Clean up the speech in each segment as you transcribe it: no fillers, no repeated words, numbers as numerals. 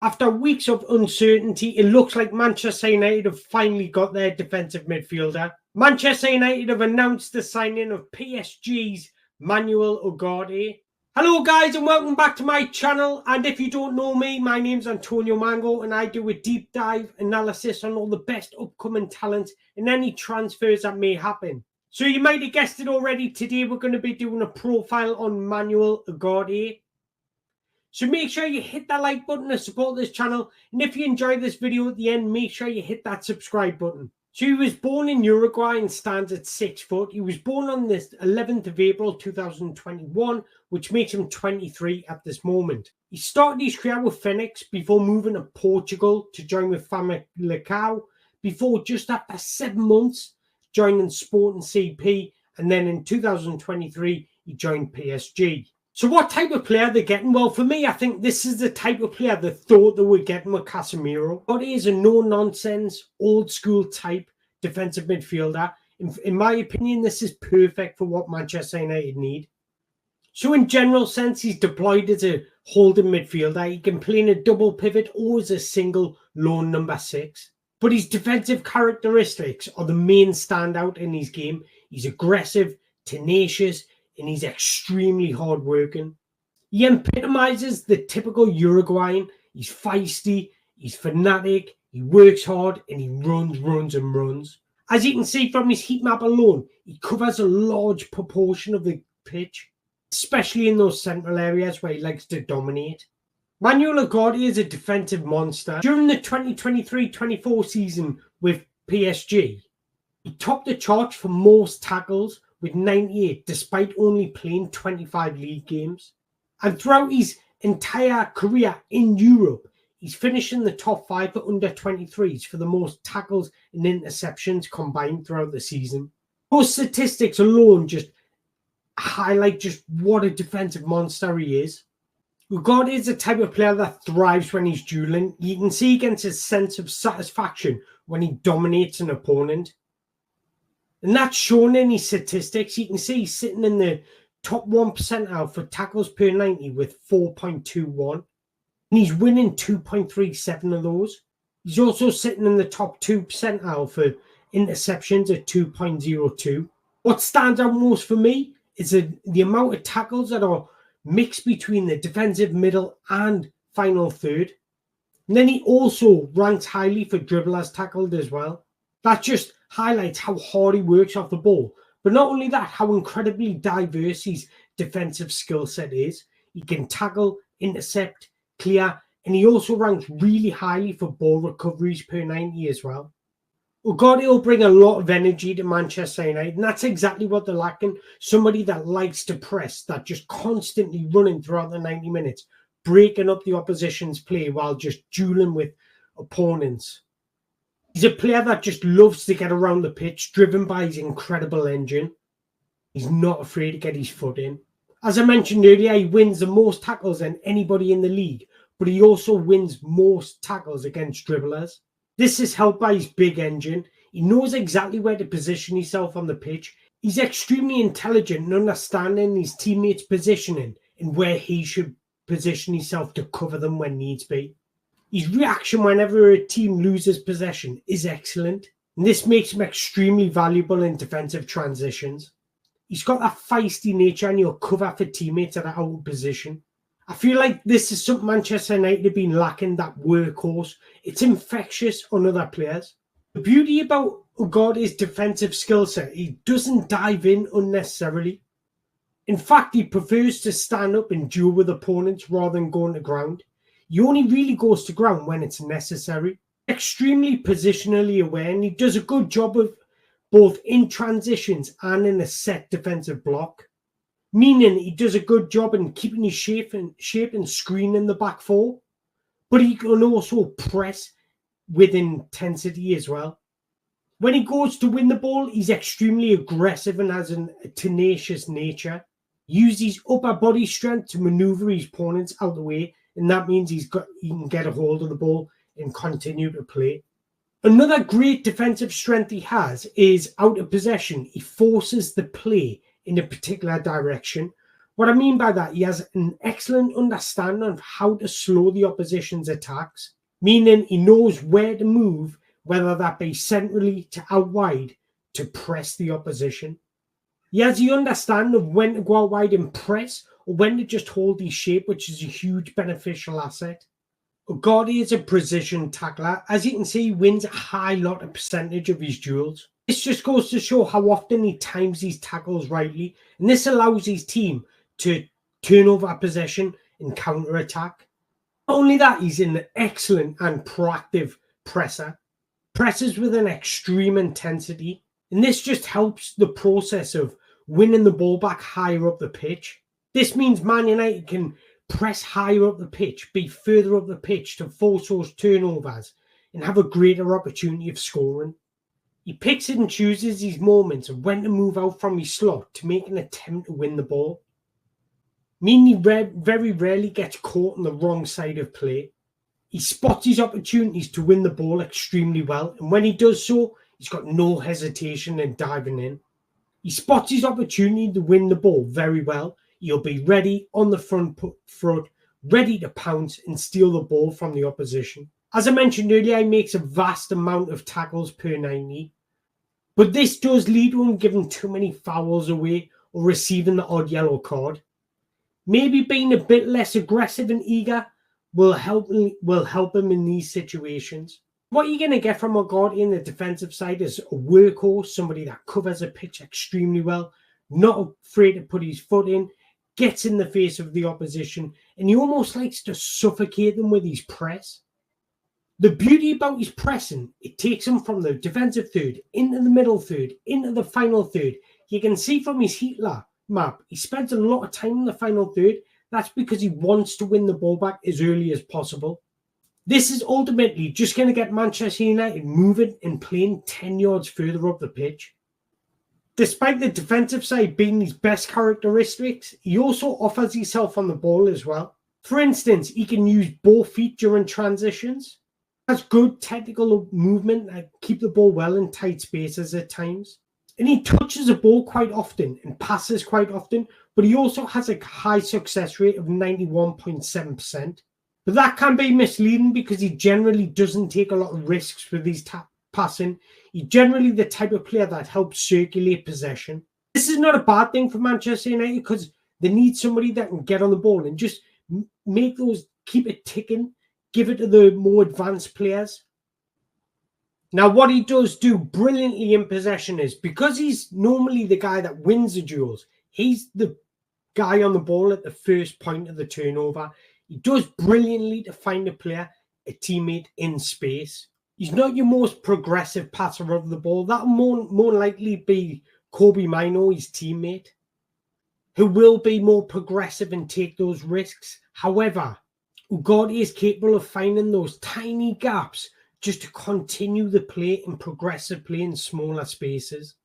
After weeks of uncertainty, it looks like Manchester United have finally got their defensive midfielder. Manchester United have announced the signing of PSG's Manuel Ugarte. Hello guys and welcome back to my channel, and if you don't know me, my name's Antonio Mango and I do a deep dive analysis on all the best upcoming talent and any transfers that may happen. So you might have guessed it already, today we're going to be doing a profile on Manuel Ugarte. So make sure you hit that like button to support this channel, and if you enjoyed this video at the end, make sure you hit that subscribe button. So he was born in Uruguay and stands at 6 foot. He was born on the 11th of April 2021, which makes him 23 at this moment. He started his career with Phoenix before moving to Portugal to join with Famalicão, before just after 7 months joining Sporting CP, and then in 2023 he joined PSG. So what type of player they're getting? Well, for me, I think this is the type of player they thought they were getting with Casemiro. But he is a no-nonsense, old-school type defensive midfielder. In my opinion, this is perfect for what Manchester United need. So in general sense, he's deployed as a holding midfielder. He can play in a double pivot or as a single lone number 6. But his defensive characteristics are the main standout in his game. He's aggressive, tenacious, and he's extremely hard-working. He epitomizes the typical Uruguayan. He's feisty, he's fanatic, he works hard, and he runs. As you can see from his heat map alone, he covers a large proportion of the pitch, especially in those central areas where he likes to dominate. Manuel Ugarte is a defensive monster. During the 2023-24 season with PSG, he topped the charts for most tackles with 98, despite only playing 25 league games. And throughout his entire career in Europe, he's finished in the top 5 for under 23s for the most tackles and interceptions combined throughout the season. Those statistics alone just highlight just what a defensive monster he is. Ugarte is the type of player that thrives when he's dueling. You can see against his sense of satisfaction when he dominates an opponent. And that's shown in his statistics. You can see he's sitting in the top 1 percentile for tackles per 90 with 4.21. And he's winning 2.37 of those. He's also sitting in the top 2 percentile for interceptions at 2.02. What stands out most for me is the amount of tackles that are mixed between the defensive middle and final third. And then he also ranks highly for dribblers tackled as well. That just highlights how hard he works off the ball. But not only that, how incredibly diverse his defensive skill set is. He can tackle, intercept, clear, and he also ranks really highly for ball recoveries per 90 as well. Ugarte will bring a lot of energy to Manchester United, and that's exactly what they're lacking. Somebody that likes to press, that just constantly running throughout the 90 minutes, breaking up the opposition's play while just dueling with opponents. He's a player that just loves to get around the pitch, driven by his incredible engine. He's not afraid to get his foot in. As I mentioned earlier, he wins the most tackles than anybody in the league, but he also wins most tackles against dribblers. This is helped by his big engine. He knows exactly where to position himself on the pitch. He's extremely intelligent in understanding his teammates' positioning and where he should position himself to cover them when needs be. His reaction whenever a team loses possession is excellent, and this makes him extremely valuable in defensive transitions. He's got that feisty nature and he'll cover for teammates that are out of position. I feel like this is something Manchester United have been lacking, that workhorse. It's infectious on other players. The beauty about Ugarte's defensive skill set, he doesn't dive in unnecessarily. In fact, he prefers to stand up and duel with opponents rather than going to ground. He only really goes to ground when it's necessary. Extremely positionally aware, and he does a good job of both in transitions and in a set defensive block. Meaning he does a good job in keeping his shape and screening the back four. But he can also press with intensity as well. When he goes to win the ball, he's extremely aggressive and has a tenacious nature. He uses his upper body strength to maneuver his opponents out of the way, and that means he can get a hold of the ball and continue to play. Another great defensive strength he has is out of possession. He forces the play in a particular direction, What I mean by that, he has an excellent understanding of how to slow the opposition's attacks, meaning he knows where to move, whether that be centrally to out wide to press the opposition. He has the understanding of when to go out wide and press, or when to just hold his shape, which is a huge beneficial asset. Ugarte is a precision tackler. As you can see, he wins a high lot of percentage of his duels. This just goes to show how often he times his tackles rightly, and this allows his team to turn over possession and counter-attack. Not only that, he's an excellent and proactive presser. Presses with an extreme intensity, and this just helps the process of winning the ball back higher up the pitch. This means Man United can press higher up the pitch, be further up the pitch to force those turnovers and have a greater opportunity of scoring. He picks and chooses his moments of when to move out from his slot to make an attempt to win the ball, meaning he very rarely gets caught on the wrong side of play. He spots his opportunities to win the ball extremely well, and when he does so, he's got no hesitation in diving in. He spots his opportunity to win the ball very well. He'll be ready on the front foot, ready to pounce and steal the ball from the opposition. As I mentioned earlier, he makes a vast amount of tackles per 90. But this does lead to him giving too many fouls away or receiving the odd yellow card. Maybe being a bit less aggressive and eager will help him in these situations. What you're going to get from Ugarte in the defensive side is a workhorse, somebody that covers a pitch extremely well, not afraid to put his foot in, gets in the face of the opposition, and he almost likes to suffocate them with his press. The beauty about his pressing, it takes him from the defensive third into the middle third, into the final third. You can see from his heat map, he spends a lot of time in the final third. That's because he wants to win the ball back as early as possible. This is ultimately just going to get Manchester United moving and playing 10 yards further up the pitch. Despite the defensive side being his best characteristics, he also offers himself on the ball as well. For instance, he can use both feet during transitions. Has good technical movement and keep the ball well in tight spaces at times. And he touches the ball quite often and passes quite often, but he also has a high success rate of 91.7%. But that can be misleading because he generally doesn't take a lot of risks with his passing. He's generally the type of player that helps circulate possession. This is not a bad thing for Manchester United because they need somebody that can get on the ball and just keep it ticking, give it to the more advanced players. Now, what he does do brilliantly in possession is, because he's normally the guy that wins the duels, he's the guy on the ball at the first point of the turnover. He does brilliantly to find a player, a teammate in space. He's not your most progressive passer of the ball. That will more likely be Kobe Mino, his teammate, who will be more progressive and take those risks. However, Ugarte is capable of finding those tiny gaps just to continue the play and progressive play in smaller spaces.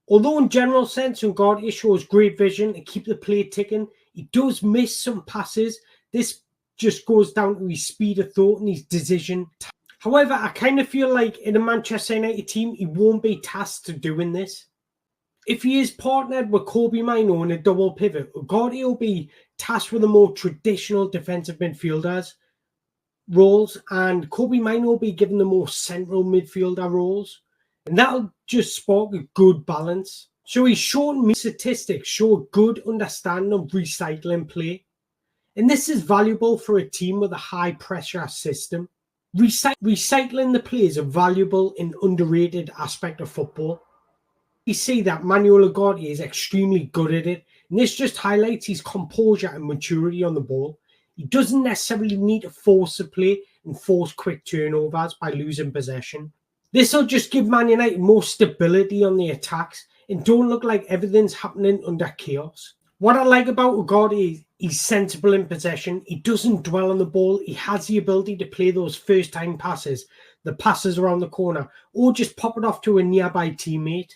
Although in general sense, Ugarte shows great vision to keep the play ticking, he does miss some passes. This just goes down to his speed of thought and his decision. However, I kind of feel like in a Manchester United team, he won't be tasked to doing this. If he is partnered with Kobe Mino in a double pivot, Ugarte will be tasked with the more traditional defensive midfielders roles, and Kobe Mino will be given the more central midfielder roles, and that'll just spark a good balance. So his short statistics show a good understanding of recycling play, and this is valuable for a team with a high pressure system. Recycling the play is a valuable and underrated aspect of football. You see that Manuel Ugarte is extremely good at it, and this just highlights his composure and maturity on the ball. He doesn't necessarily need to force the play and force quick turnovers by losing possession. This will just give Man United more stability on the attacks and don't look like everything's happening under chaos. What I like about Ugarte is he's sensible in possession. He doesn't dwell on the ball. He has the ability to play those first-time passes, the passes around the corner, or just pop it off to a nearby teammate.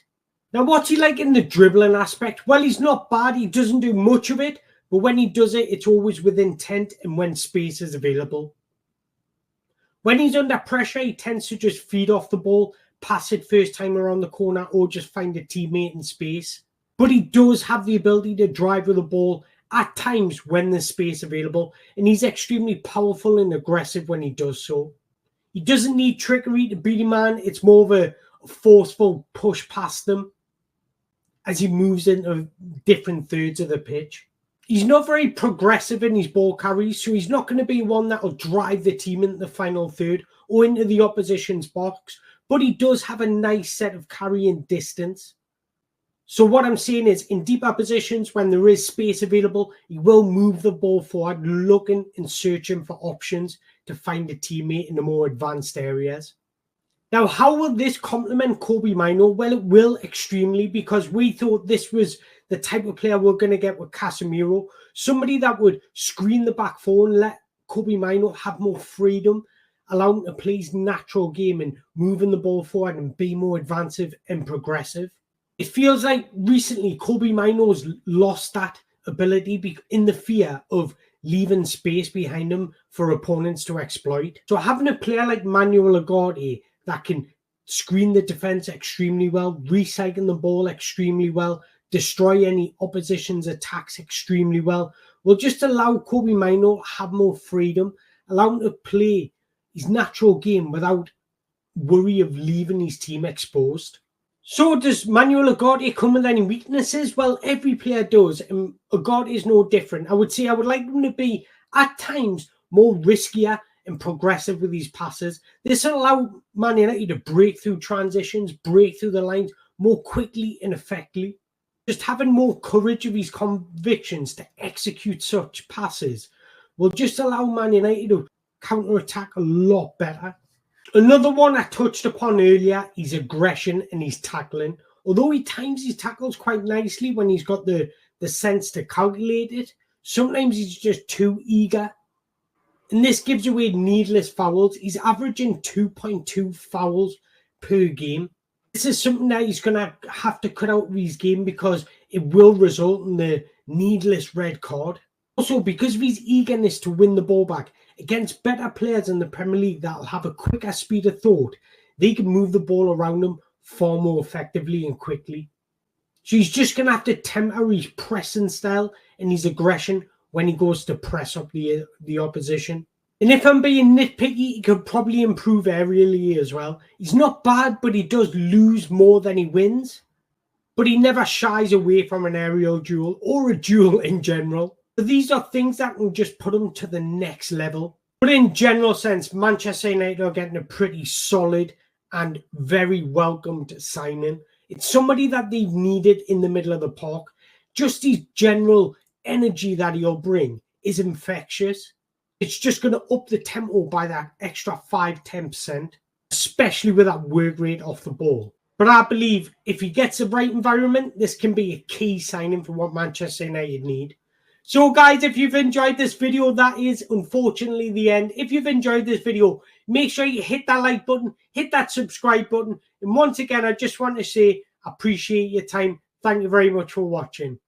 Now, what's he like in the dribbling aspect? Well, he's not bad. He doesn't do much of it, but when he does it, it's always with intent and when space is available. When he's under pressure, he tends to just feed off the ball, pass it first time around the corner, or just find a teammate in space. But he does have the ability to drive with the ball at times when there's space available, and he's extremely powerful and aggressive when he does so. He doesn't need trickery to beat a man. It's more of a forceful push past them as he moves into different thirds of the pitch. He's not very progressive in his ball carries, so he's not going to be one that will drive the team into the final third or into the opposition's box, but he does have a nice set of carrying distance. So what I'm saying is, in deeper positions, when there is space available, he will move the ball forward, looking and searching for options to find a teammate in the more advanced areas. Now, how will this complement Kobbie Mainoo? Well, it will extremely, because we thought this was the type of player we're going to get with Casemiro. Somebody that would screen the back four and let Kobbie Mainoo have more freedom, allow him to play his natural game and moving the ball forward and be more advanced and progressive. It feels like recently Kobbie Mainoo's lost that ability in the fear of leaving space behind him for opponents to exploit. So having a player like Manuel Ugarte that can screen the defense extremely well, recycle the ball extremely well, destroy any opposition's attacks extremely well, will just allow Kobbie Mainoo to have more freedom, allow him to play his natural game without worry of leaving his team exposed. So does Manuel Ugarte come with any weaknesses? Well, every player does, and Ugarte is no different. I would say I would like him to be, at times, more riskier and progressive with these passes. This will allow Man United to break through transitions, break through the lines more quickly and effectively. Just having more courage of his convictions to execute such passes will just allow Man United to counter-attack a lot better. Another one I touched upon earlier is aggression and his tackling. Although he times his tackles quite nicely when he's got the sense to calculate it, sometimes he's just too eager. And this gives away needless fouls. He's averaging 2.2 fouls per game. This is something that he's going to have to cut out of his game, because it will result in the needless red card. Also, because of his eagerness to win the ball back, against better players in the Premier League that will have a quicker speed of thought, they can move the ball around them far more effectively and quickly. So he's just going to have to temper his pressing style and his aggression when he goes to press up the opposition. And if I'm being nitpicky, he could probably improve aerially as well. He's not bad, but he does lose more than he wins. But he never shies away from an aerial duel or a duel in general. So these are things that can just put him to the next level. But in general sense, Manchester United are getting a pretty solid and very welcomed signing. It's somebody that they've needed in the middle of the park. Just his general energy that he'll bring is infectious. It's just going to up the tempo by that extra 5-10%, especially with that work rate off the ball. But I believe if he gets the right environment, this can be a key signing for what Manchester United need. So guys, if you've enjoyed this video, that is unfortunately the end. If you've enjoyed this video, make sure you hit that like button, hit that subscribe button. And once again, I just want to say I appreciate your time. Thank you very much for watching.